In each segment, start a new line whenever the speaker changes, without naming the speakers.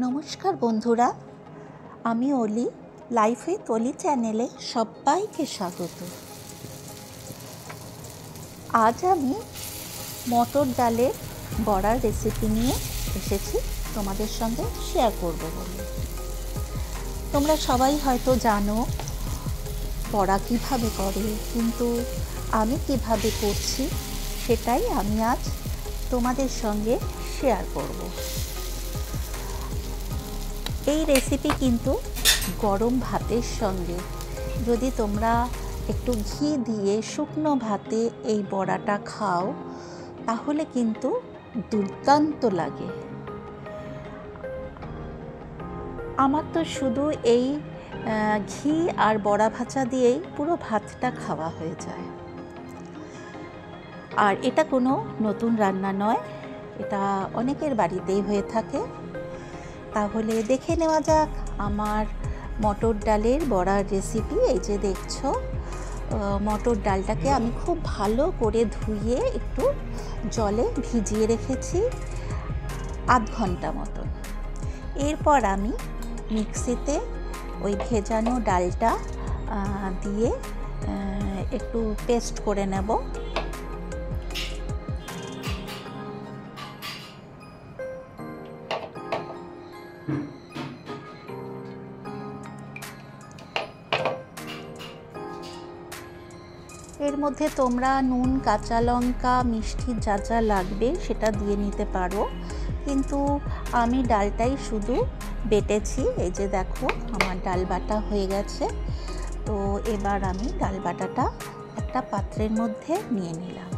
নমস্কার বন্ধুরা, আমি অলি। লাইফ উইথ অলি চ্যানেলে সবাইকে স্বাগত। আজ আমি মটর ডালের বড়ার রেসিপি নিয়ে এসেছি তোমাদের সঙ্গে শেয়ার করব বলে। তোমরা সবাই হয়তো জানো বড়া কিভাবে করে, কিন্তু আমি কিভাবে করছি সেটাই আমি আজ তোমাদের সঙ্গে শেয়ার করব। এই রেসিপি কিন্তু গরম ভাতের সঙ্গে, যদি তোমরা একটু ঘি দিয়ে শুকনো ভাতে এই বড়াটা খাও তাহলে কিন্তু দুর্দান্ত লাগে। আমার তো শুধু এই ঘি আর বড়া ভাজা দিয়েই পুরো ভাতটা খাওয়া হয়ে যায়। আর এটা কোনো নতুন রান্না নয়, এটা অনেকের বাড়িতেই হয়ে থাকে। তাহলে দেখে নেওয়া যাক আমার মটর ডালের বড়ার রেসিপি। এই যে দেখছো, মটর ডালটাকে আমি খুব ভালো করে ধুয়ে একটু জলে ভিজিয়ে রেখেছি আধ ঘন্টা মতন। এরপর আমি মিক্সিতে ওই ভেজানো ডালটা দিয়ে একটু পেস্ট করে নেব। এর মধ্যে তোমরা নুন, কাঁচা লঙ্কা, মিষ্টি যা যা লাগবে সেটা দিয়ে নিতে পারো, কিন্তু আমি ডালটাই শুধু বেটেছি। এই যে দেখো আমার ডাল বাটা হয়ে গেছে। তো এবার আমি ডাল বাটাটা একটা পাত্রের মধ্যে নিয়ে নিলাম।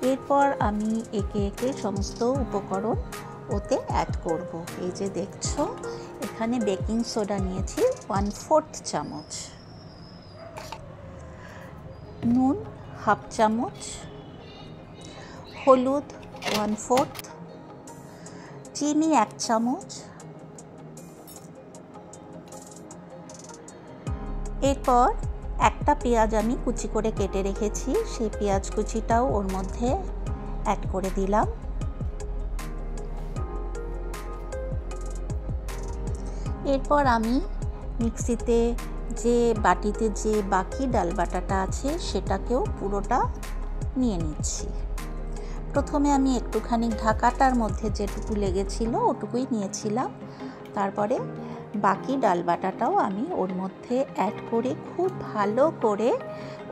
এরপর আমি একে একে সমস্ত উপকরণ ওতে অ্যাড করব। এই যে দেখছো এখানে বেকিং সোডা নিয়েছি 1/4 চামচ, নুন 1/2 চামচ, হলুদ 1/4, চিনি 1 চামচ। এরপর একটা পেঁয়াজ আমি কুচি করে কেটে রেখেছি, সেই পেঁয়াজ কুচিটাও ওর মধ্যে অ্যাড করে দিলাম। এরপর আমি মিক্সিতে যে বাটিতে যে বাকি ডাল বাটাটা আছে সেটাকেও পুরোটা নিয়ে নিচ্ছি। প্রথমে আমি একটুখানি ঢাকাটার মধ্যে যেটুকু লেগেছিল ওটুকুই নিয়েছিলাম। তারপরে বাকি ডাল বাটাটাও আমি ওর মধ্যে অ্যাড করে খুব ভালো করে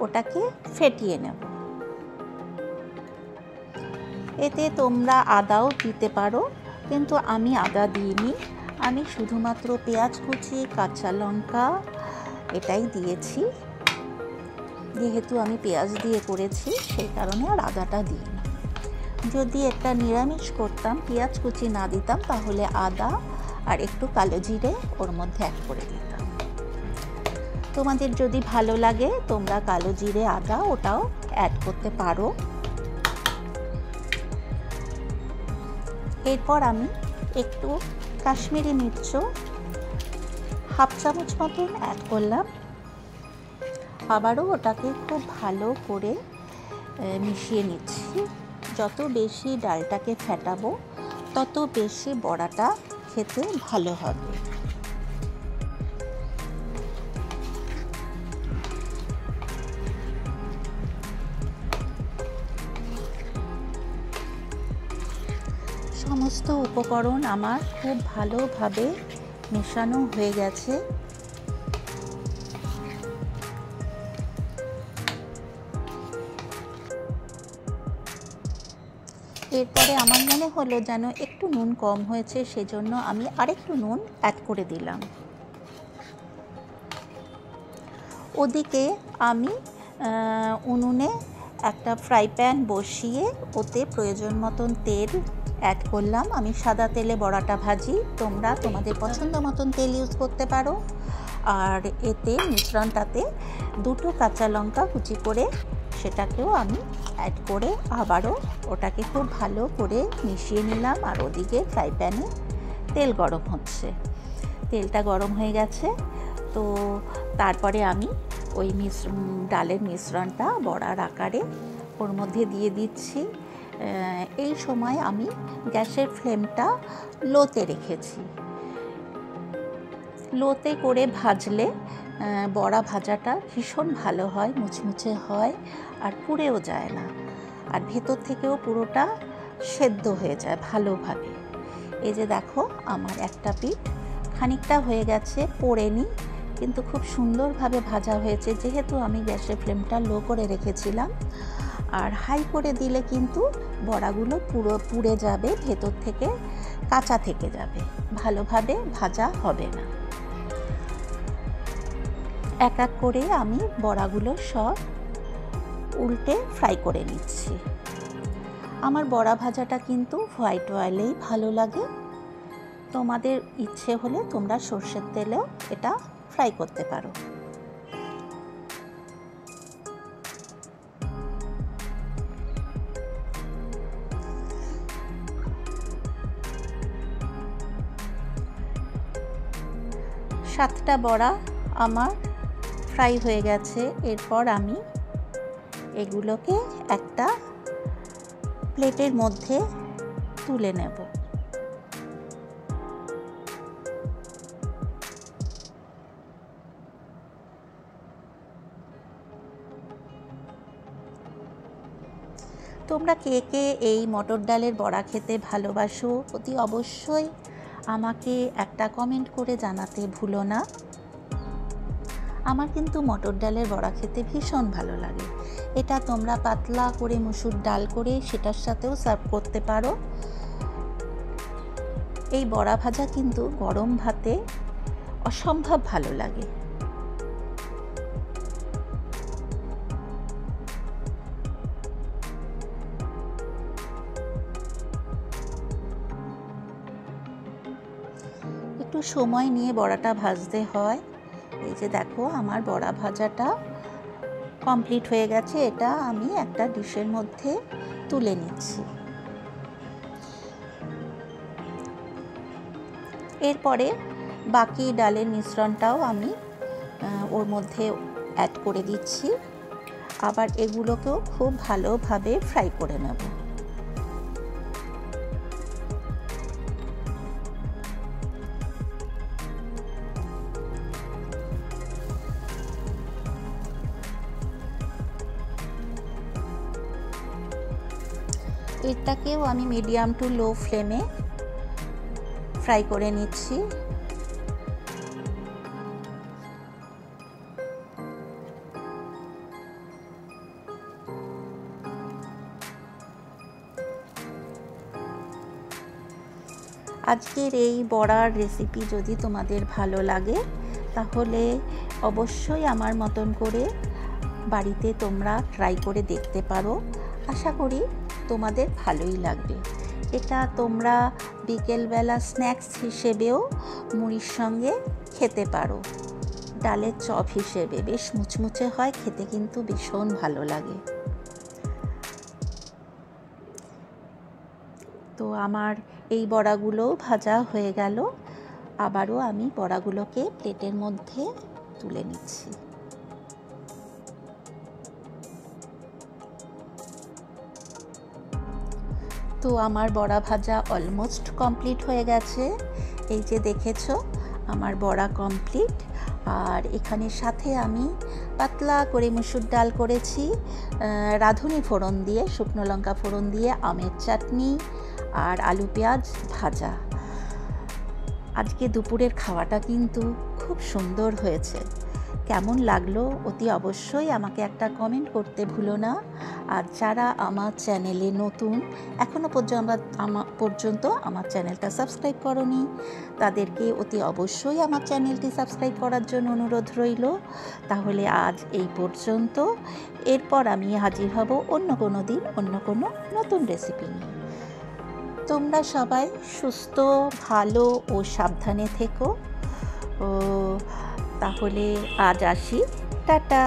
ওটাকে ফেটিয়ে নেব। এতে তোমরা আদাও দিতে পারো, কিন্তু আমি আদা দিইনি। আমি শুধুমাত্র পেঁয়াজ কুচি, কাঁচা লঙ্কা এটাই দিয়েছি। যেহেতু আমি পেঁয়াজ দিয়ে করেছি সেই কারণে আর আদাটা দিইনি। যদি এটা নিরামিষ করতাম, পেঁয়াজ কুচি না দিতাম, তাহলে আদা আর একটু কালো জিরে ওর মধ্যে অ্যাড করে দিতাম। তোমাদের যদি ভালো লাগে তোমরা কালো জিরে, আদা ওটাও অ্যাড করতে পারো। এরপর আমি একটু কাশ্মীরি মির্চ 1/2 চামচ মতন অ্যাড করলাম। আবারও ওটাকে খুব ভালো করে মিশিয়ে নিচ্ছি। যত বেশি ডালটাকে ফেটাবো তত বেশি বড়াটা খেতে ভালো হবে। সমস্ত উপকরণ আমার খুব ভালোভাবে মেশানো হয়ে গেছে। এরপরে আমার মনে হলো যেন একটু নুন কম হয়েছে, সেজন্য আমি আরেকটু নুন অ্যাড করে দিলাম। ওদিকে আমি উনুনে একটা ফ্রাই প্যান বসিয়ে ওতে প্রয়োজন মতন তেল অ্যাড করলাম। আমি সাদা তেলে বড়াটা ভাজি, তোমরা তোমাদের পছন্দ মতন তেল ইউজ করতে পারো। আর এতে মিশ্রণটাতে 2 কাঁচা লঙ্কা কুচি করে সেটাকেও আমি অ্যাড করে আবারও ওটাকে খুব ভালো করে মিশিয়ে নিলাম। আর ওদিকে ফ্রাই প্যানে তেল গরম হচ্ছে, তেলটা গরম হয়ে গেছে। তো তারপরে আমি ওই ডালের মিশ্রণটা বড়ার আকারে ওর মধ্যে দিয়ে দিচ্ছি। এই সময় আমি গ্যাসের ফ্লেমটা লোতে রেখেছি। লোতে করে ভাজলে বড়া ভাজাটা ভীষণ ভালো হয়, মুচমুচে হয় আর পুড়েও যায় না, আর ভেতর থেকেও পুরোটা সেদ্ধ হয়ে যায় ভালোভাবে। এই যে দেখো আমার একটা পিঠ খানিকটা হয়ে গেছে, পোড়েনি, কিন্তু খুব সুন্দরভাবে ভাজা হয়েছে, যেহেতু আমি গ্যাসের ফ্লেমটা লো করে রেখেছিলাম। আর হাই করে দিলে কিন্তু বড়াগুলো পুরো পুড়ে যাবে, ভেতর থেকে কাঁচা থেকে যাবে, ভালোভাবে ভাজা হবে না। এক এক করে আমি বড়াগুলো সব উল্টে ফ্রাই করে নিচ্ছি। আমার বড়া ভাজাটা কিন্তু হোয়াইট অয়েলেই ভালো লাগে, তোমাদের ইচ্ছে হলে তোমরা সর্ষের তেলেও এটা ফ্রাই করতে পারো। সাতটা বড়া আমার ফ্রাই হয়ে গেছে। এরপর আমি এগুলোকে একটা প্লেটের মধ্যে তুলে নেব। তোমরা কে কে এই মটর ডালের বড়া খেতে ভালোবাসো অতি অবশ্যই আমাকে একটা কমেন্ট করে জানাতে ভুলো না। আমার কিন্তু মটর ডালের বড়া খেতে ভীষণ ভালো লাগে। এটা তোমরা পাতলা করে মুসুর ডাল করে সেটার সাথেও সার্ভ করতে পারো। এই বড়া ভাজা কিন্তু গরম ভাতে অসম্ভব ভালো লাগে। একটু সময় নিয়ে বড়াটা ভাজতে হয়। এই যে দেখো আমার বড়া ভাজাটা কমপ্লিট হয়ে গেছে, এটা আমি একটা ডিশের মধ্যে তুলে নিচ্ছি। এরপরে বাকি ডালের মিশ্রণটাও আমি ওর মধ্যে অ্যাড করে দিচ্ছি, আবার এগুলোকেও খুব ভালোভাবে ফ্রাই করে নেব। এটাকেও আমি মিডিয়াম টু লো ফ্লেমে ফ্রাই করে নিচ্ছি। আজকের এই বড়ার রেসিপি যদি তোমাদের ভালো লাগে তাহলে অবশ্যই আমার মতন করে বাড়িতে তোমরা ট্রাই করে দেখতে পারো। আশা করি তোমাদের ভালোই লাগবে। এটা তোমরা বিকেলবেলা স্ন্যাক্স হিসেবেও মুড়ির সঙ্গে খেতে পারো, ডালের চপ হিসেবে বেশ মুচমুচে হয়, খেতে কিন্তু ভীষণ ভালো লাগে। তো আমার এই বড়াগুলো ভাজা হয়ে গেল, আবারও আমি বড়াগুলোকে প্লেটের মধ্যে তুলে নিচ্ছি। তো আমার বড়া ভাজা অলমোস্ট কমপ্লিট হয়ে গেছে। এই যে দেখেছো আমার বড়া কমপ্লিট। আর এখানে সাথে আমি পাতলা করে মুসুর ডাল করেছি, রাঁধুনি ফোড়ন দিয়ে, শুকনো লঙ্কা ফোড়ন দিয়ে, আমের চাটনি আর আলু পেঁয়াজ ভাজা। আজকে দুপুরের খাওয়াটা কিন্তু খুব সুন্দর হয়েছে। কেমন লাগলো অতি অবশ্যই আমাকে একটা কমেন্ট করতে ভুলো না। আর যারা আমার চ্যানেলে নতুন, এখনও পর্যন্ত আমার চ্যানেলটা সাবস্ক্রাইব করোনি, তাদেরকে অতি অবশ্যই আমার চ্যানেলটি সাবস্ক্রাইব করার জন্য অনুরোধ রইল। তাহলে আজ এই পর্যন্ত, এরপর আমি হাজির হব অন্য কোনো দিন অন্য কোনো নতুন রেসিপি নিয়ে। তোমরা সবাই সুস্থ, ভালো ও সাবধানে থেকো। তাহলে আজ আসি, টাটা।